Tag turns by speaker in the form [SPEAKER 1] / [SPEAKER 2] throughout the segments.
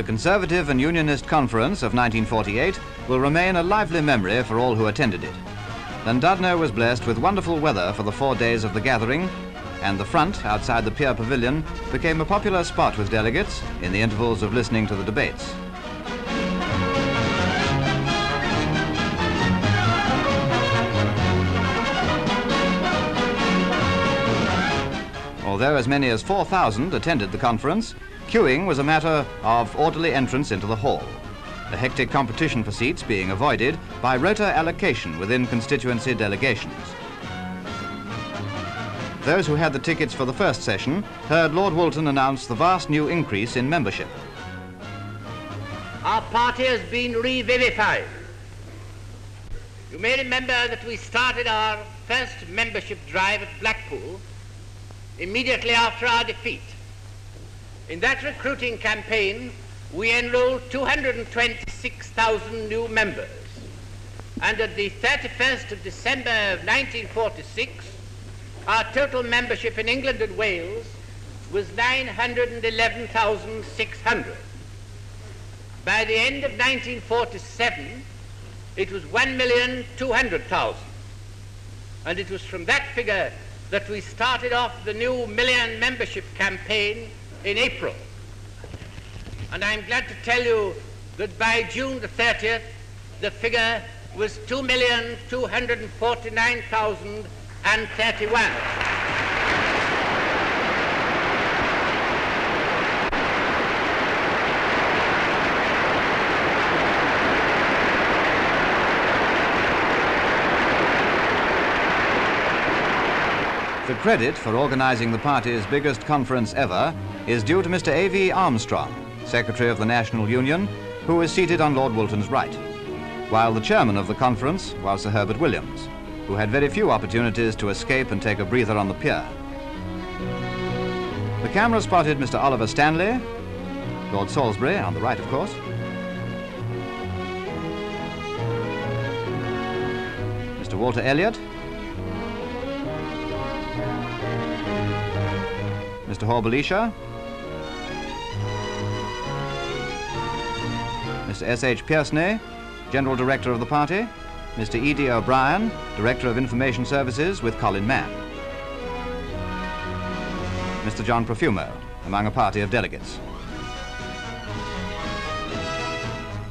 [SPEAKER 1] Conservative and Unionist Conference of 1948 will remain a lively memory for all who attended it. Llandudno was blessed with wonderful weather for the 4 days of the gathering, and the front, outside the Pier Pavilion, became a popular spot with delegates in the intervals of listening to the debates. Although as many as 4,000 attended the conference, queuing was a matter of orderly entrance into the hall, the hectic competition for seats being avoided by rota allocation within constituency delegations. Those who had the tickets for the first session heard Lord Woolton announce the vast new increase in membership.
[SPEAKER 2] Our party has been revivified. You may remember that we started our first membership drive at Blackpool immediately after our defeat. In that recruiting campaign, we enrolled 226,000 new members, and at the 31st of December of 1946, our total membership in England and Wales was 911,600. By the end of 1947, it was 1,200,000, and it was from that figure that we started off the new million membership campaign in April. And I'm glad to tell you that by June the 30th, the figure was 2,249,031.
[SPEAKER 1] The credit for organizing the party's biggest conference ever is due to Mr. A.V. Armstrong, Secretary of the National Union, who is seated on Lord Woolton's right, while the chairman of the conference was Sir Herbert Williams, who had very few opportunities to escape and take a breather on the pier. The camera spotted Mr. Oliver Stanley, Lord Salisbury, on the right, of course, Mr. Walter Elliot, Mr. Horbelisha, Mr. S.H. Pearsney, General Director of the party, Mr. E.D. O'Brien, Director of Information Services with Colin Mann, Mr. John Profumo, among a party of delegates.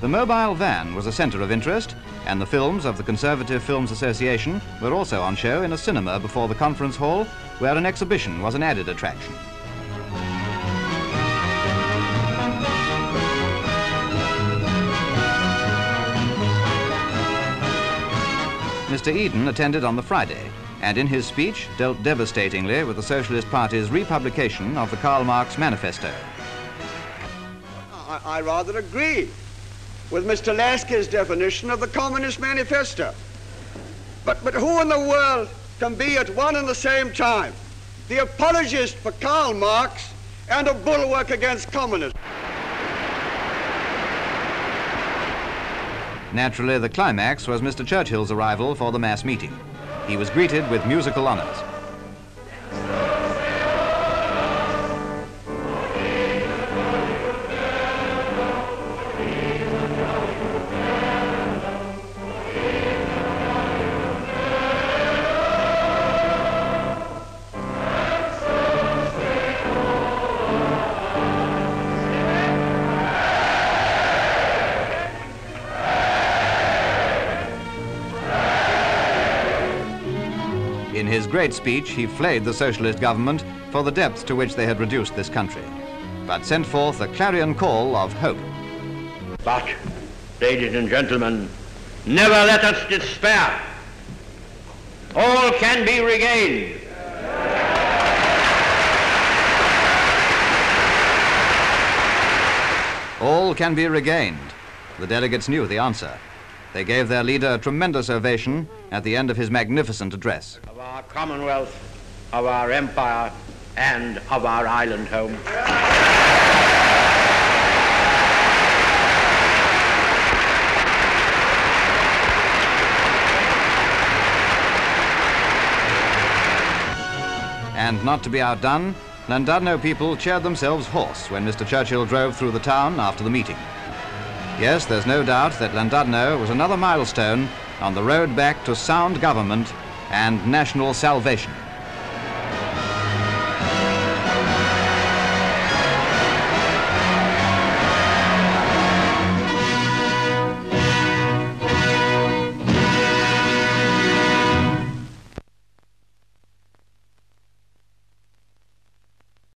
[SPEAKER 1] The mobile van was a centre of interest, and the films of the Conservative Films Association were also on show in a cinema before the conference hall, where an exhibition was an added attraction. Mr. Eden attended on the Friday, and in his speech dealt devastatingly with the Socialist Party's republication of the Karl Marx Manifesto.
[SPEAKER 3] I rather agree with Mr. Lasky's definition of the Communist Manifesto. But who in the world can be at one and the same time the apologist for Karl Marx and a bulwark against communism?
[SPEAKER 1] Naturally, the climax was Mr. Churchill's arrival for the mass meeting. He was greeted with musical honours. In his great speech, he flayed the socialist government for the depths to which they had reduced this country, but sent forth a clarion call of hope.
[SPEAKER 2] But, ladies and gentlemen, never let us despair. All can be regained.
[SPEAKER 1] All can be regained. The delegates knew the answer. They gave their leader a tremendous ovation at the end of his magnificent address.
[SPEAKER 2] Of our Commonwealth, of our empire, and of our island home.
[SPEAKER 1] And not to be outdone, Llandudno people cheered themselves hoarse when Mr. Churchill drove through the town after the meeting. Yes, there's no doubt that Llandudno was another milestone on the road back to sound government and national salvation.